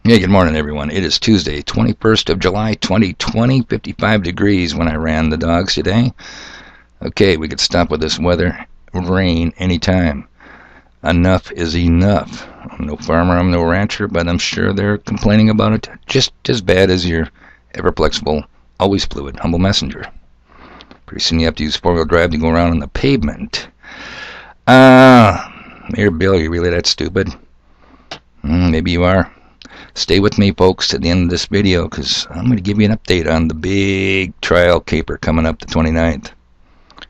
Yeah, good morning, everyone. It is Tuesday, 21st of July, 2020, 55 degrees when I ran the dogs today. Okay, we could stop with this weather, rain anytime. Enough is enough. I'm no farmer, I'm no rancher, but I'm sure they're complaining about it just as bad as your ever-flexible, always fluid, humble messenger. Pretty soon you have to use four-wheel drive to go around on the pavement. Mayor Bill, you really that stupid? Maybe you are. Stay with me, folks, to the end of this video, because I'm going to give you an update on the big trial caper coming up the 29th,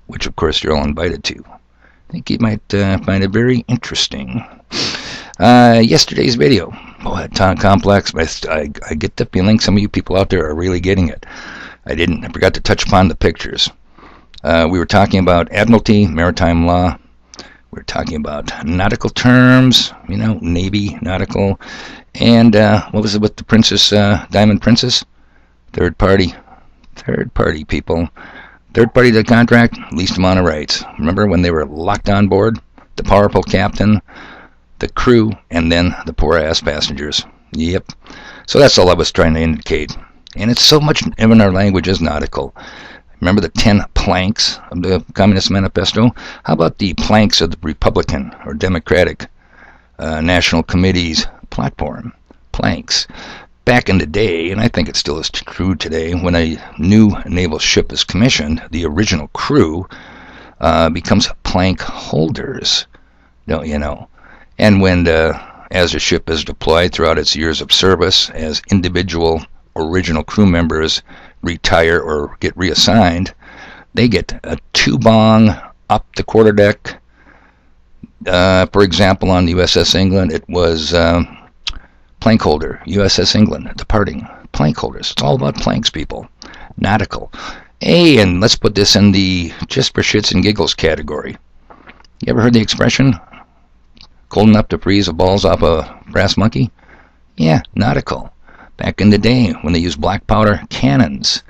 which, of course, you're all invited to. I think you might find it very interesting. Yesterday's video, Tom Complex, I get the feeling some of you people out there are really getting it. I forgot to touch upon the pictures. We were talking about admiralty, maritime law. We were talking about nautical terms, Navy, nautical. And what was it with the Princess, Diamond Princess? Third party people. Third party to the contract, least amount of rights. Remember when they were locked on board? The powerful captain, the crew, and then the poor ass passengers. Yep. So that's all I was trying to indicate. And it's so much in our language as nautical. Remember the 10 planks of the Communist Manifesto? How about the planks of the Republican or Democratic National Committee's platform? Planks. Back in the day, and I think it still is true today, when a new naval ship is commissioned, the original crew becomes plank holders, don't you know? And when, as a ship is deployed throughout its years of service, as individual original crew members retire or get reassigned, they get a two-bong up the quarterdeck. For example, on the USS England, it was plank holder, USS England, departing, plank holders. It's all about planks, people. Nautical. Hey, and let's put this in the just for shits and giggles category. You ever heard the expression, cold enough to freeze the balls off a brass monkey? Yeah, nautical. Back in the day, when they used black powder cannons,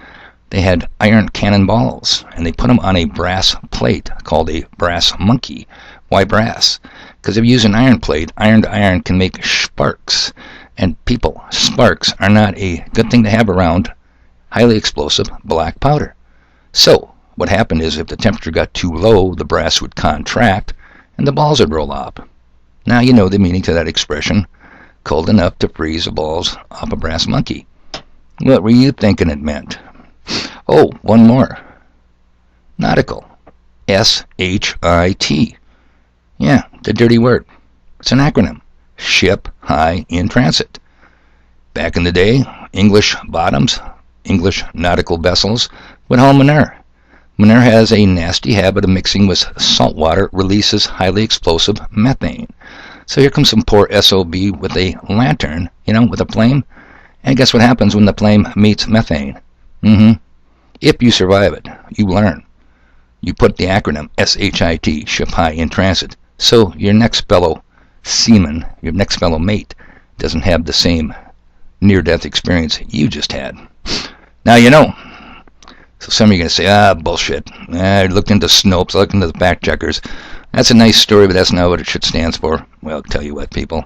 they had iron cannonballs, and they put them on a brass plate called a brass monkey. Why brass? Because if you use an iron plate, iron to iron can make sparks. And people, sparks are not a good thing to have around highly explosive black powder. So, what happened is if the temperature got too low, the brass would contract, and the balls would roll up. Now you know the meaning to that expression. Cold enough to freeze the balls off a brass monkey. What were you thinking it meant? Oh, one more. Nautical. S-H-I-T. Yeah, the dirty word. It's an acronym. Ship High in Transit. Back in the day, English bottoms, English nautical vessels would haul manure. Manure has a nasty habit of mixing with salt water, releases highly explosive methane. So here comes some poor SOB with a lantern, with a flame. And guess what happens when the flame meets methane? If you survive it, you learn. You put the acronym SHIT, Ship High in Transit. So your next fellow seaman, your next fellow mate, doesn't have the same near-death experience you just had. Now you know. So some of you are going to say, bullshit. I looked into Snopes, I looked into the fact checkers. That's a nice story, but that's not what it should stand for. Well, I'll tell you what, people.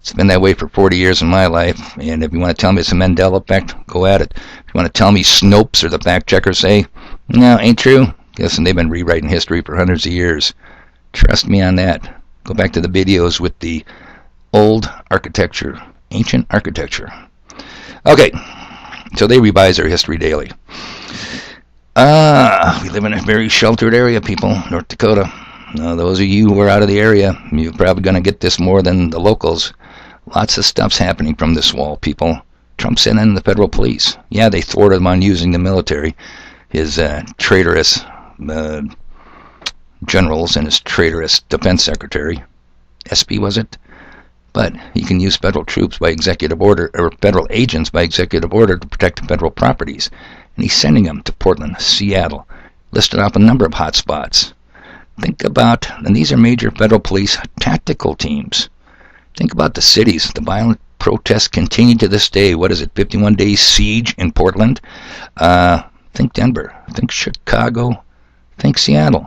It's been that way for 40 years in my life, and if you want to tell me it's a Mandela effect, go at it. If you want to tell me Snopes or the fact checkers say, no, ain't true, guessing they've been rewriting history for hundreds of years. Trust me on that. Go back to the videos with the old architecture, ancient architecture. Okay, so they revise their history daily. We live in a very sheltered area, people, North Dakota. Those of you who are out of the area, you're probably going to get this more than the locals. Lots of stuff's happening from this wall, people. Trump sent in the federal police. Yeah, they thwarted him on using the military. His traitorous generals and his traitorous defense secretary. SB, was it? But he can use federal troops by executive order, or federal agents by executive order to protect federal properties. And he's sending them to Portland, Seattle. Listed off a number of hot spots. Think about, and these are major federal police tactical teams. Think about the cities. The violent protests continue to this day. What is it, 51 days siege in Portland? Think Denver. Think Chicago. Think Seattle.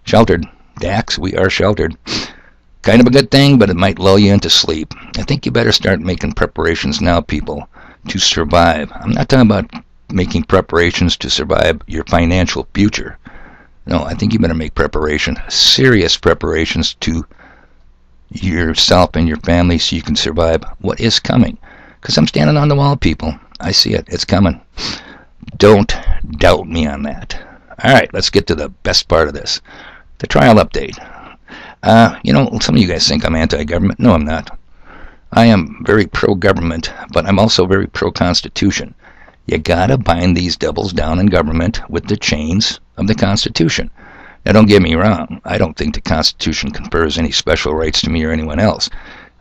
Sheltered. Dax, we are sheltered. kind of a good thing, but it might lull you into sleep. I think you better start making preparations now, people, to survive. I'm not talking about making preparations to survive your financial future. No, I think you better make preparations, serious preparations to yourself and your family so you can survive what is coming. Because I'm standing on the wall, people. I see it. It's coming. Don't doubt me on that. All right, let's get to the best part of this. The trial update. Some of you guys think I'm anti-government. No, I'm not. I am very pro-government, but I'm also very pro-Constitution. You gotta bind these devils down in government with the chains of the Constitution. Now, don't get me wrong. I don't think the Constitution confers any special rights to me or anyone else.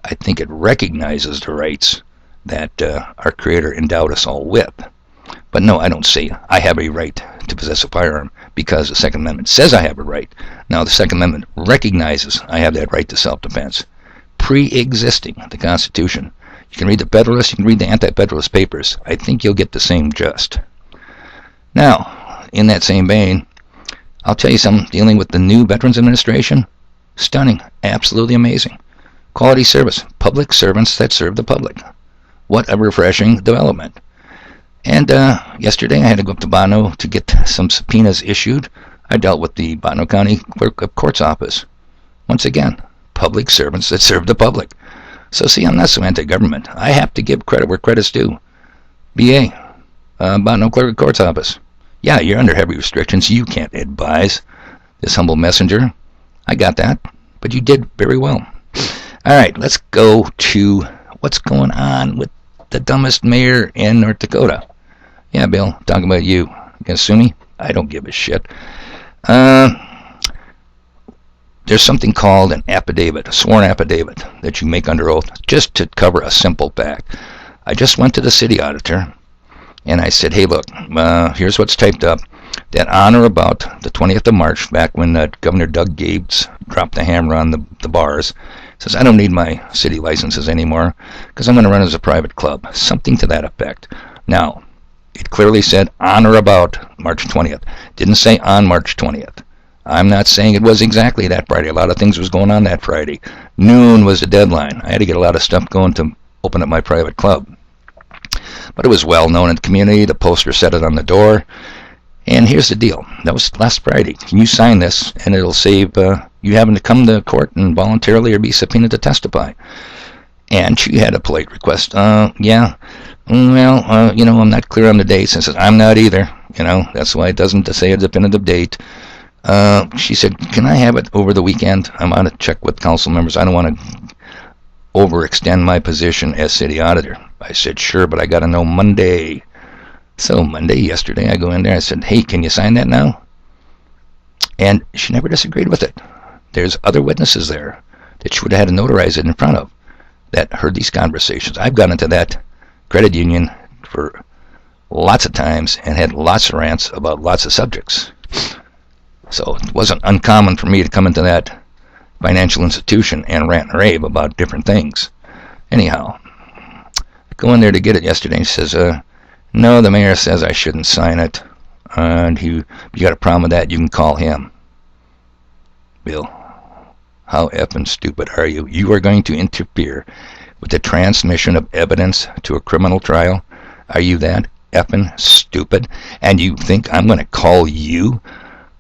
I think it recognizes the rights that our Creator endowed us all with. But no, I don't say I have a right to possess a firearm because the Second Amendment says I have a right. Now, the Second Amendment recognizes I have that right to self-defense, pre-existing the Constitution. You can read the Federalist, you can read the Anti-Federalist papers. I think you'll get the same gist. Now, in that same vein, I'll tell you something, dealing with the new Veterans Administration, stunning, absolutely amazing. Quality service, public servants that serve the public. What a refreshing development. And yesterday I had to go up to Bonneau to get some subpoenas issued. I dealt with the Bonneau County Clerk of Court's office. Once again, public servants that serve the public. So see, I'm not so anti-government. I have to give credit where credit's due. BA, Bonneau Clerk of Court's office. Yeah, you're under heavy restrictions. You can't advise this humble messenger. I got that, but you did very well. All right, let's go to what's going on with the dumbest mayor in North Dakota. Yeah, Bill, talking about you. You gonna sue me? I don't give a shit. There's something called an affidavit, a sworn affidavit that you make under oath just to cover a simple fact. I just went to the city auditor and I said, hey, look, here's what's typed up. That on or about the 20th of March, back when Governor Doug Gates dropped the hammer on the bars, says, I don't need my city licenses anymore because I'm going to run as a private club. Something to that effect. Now, it clearly said on or about March 20th. Didn't say on March 20th. I'm not saying it was exactly that Friday. A lot of things was going on that Friday. Noon was the deadline. I had to get a lot of stuff going to open up my private club. But it was well known in the community. The poster said it on the door. And here's the deal. That was last Friday. Can you sign this and it'll save you having to come to court and voluntarily or be subpoenaed to testify? And she had a polite request. Yeah. Well, I'm not clear on the dates. I said, I'm not either. That's why it doesn't say a definitive date. She said, can I have it over the weekend? I'm on to check with council members. I don't want to overextend my position as city auditor. I said, sure, but I got to know Monday. So Monday, yesterday, I go in there. I said, hey, can you sign that now? And she never disagreed with it. There's other witnesses there that she would have had to notarize it in front of that heard these conversations. I've gone into that credit union for lots of times and had lots of rants about lots of subjects. So it wasn't uncommon for me to come into that financial institution and rant and rave about different things. Anyhow, I go in there to get it yesterday. He says, no, the mayor says I shouldn't sign it. And you got a problem with that, you can call him. Bill, how effing stupid are you? You are going to interfere with the transmission of evidence to a criminal trial? Are you that effing stupid? And you think I'm going to call you,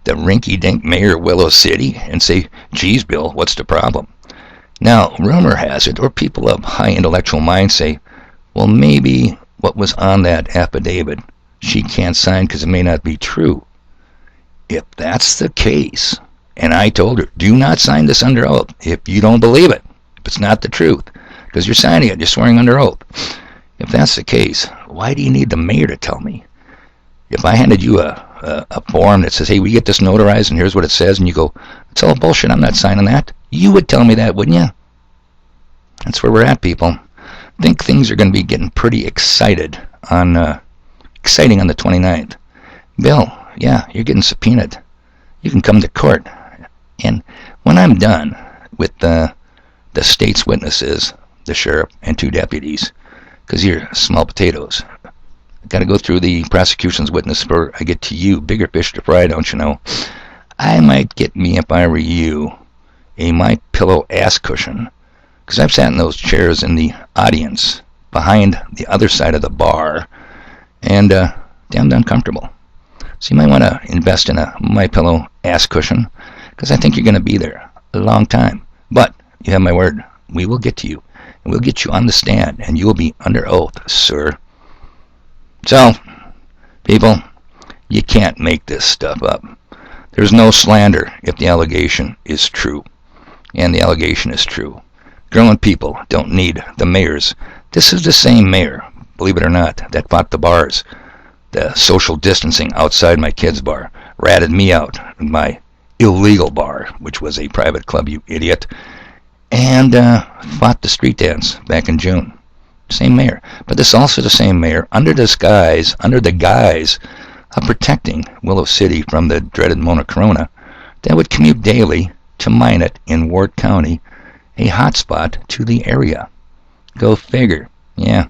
the rinky-dink mayor of Willow City, and say, geez, Bill, what's the problem? Now, rumor has it, or people of high intellectual minds say, well, maybe what was on that affidavit she can't sign because it may not be true. If that's the case, and I told her, do not sign this under oath if you don't believe it, if it's not the truth, because you're signing it, you're swearing under oath. If that's the case, why do you need the mayor to tell me? If I handed you a form that says, hey, we get this notarized and here's what it says, and you go, it's all bullshit, I'm not signing that, you would tell me that, wouldn't you? That's where we're at, people. I think things are going to be getting pretty exciting on the 29th. Bill, yeah, you're getting subpoenaed. You can come to court. And when I'm done with the state's witnesses, the sheriff and 2 deputies, because you're small potatoes, I got to go through the prosecution's witness before I get to you. Bigger fish to fry, don't you know? I might get me, if I were you, a MyPillow ass cushion, because I've sat in those chairs in the audience behind the other side of the bar, and damned uncomfortable. So you might want to invest in a MyPillow ass cushion, because I think you're going to be there a long time. But you have my word, we will get to you, and we'll get you on the stand, and you will be under oath, sir. So, people, you can't make this stuff up. There's no slander if the allegation is true. And the allegation is true. Grown people don't need the mayors. This is the same mayor, believe it or not, that fought the bars. The social distancing outside my kids' bar. Ratted me out in my illegal bar, which was a private club, you idiot. And fought the street dance back in June. Same mayor. But this is also the same mayor under the guise of protecting Willow City from the dreaded Mona Corona, that would commute daily to Minot in Ward County, a hotspot to the area. Go figure. Yeah,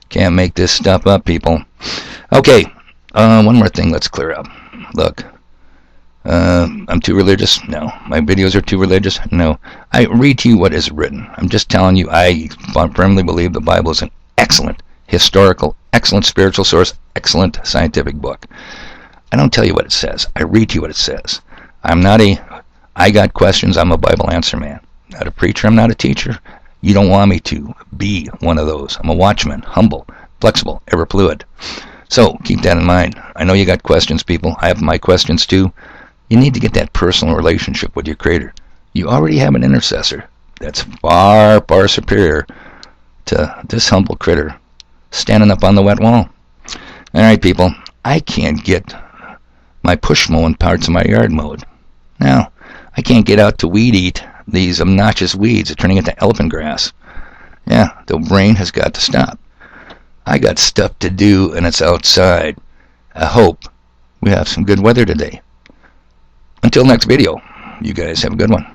can't make this stuff up, people. Okay, one more thing let's clear up. Look, I'm too religious? No. My videos are too religious? No. I read to you what is written. I'm just telling you, I firmly believe the Bible is an excellent historical, excellent spiritual source, excellent scientific book. I don't tell you what it says. I read to you what it says. I got questions, I'm a Bible answer man. Not a preacher, I'm not a teacher. You don't want me to be one of those. I'm a watchman, humble, flexible, ever fluid. So keep that in mind. I know you got questions, people. I have my questions too. You need to get that personal relationship with your Creator. You already have an intercessor that's far, far superior to this humble critter standing up on the wet wall. All right, people, I can't get my push mowing parts of my yard mowed. Now, I can't get out to weed eat these obnoxious weeds are turning into elephant grass. Yeah, the rain has got to stop. I got stuff to do, and it's outside. I hope we have some good weather today. Until next video, you guys have a good one.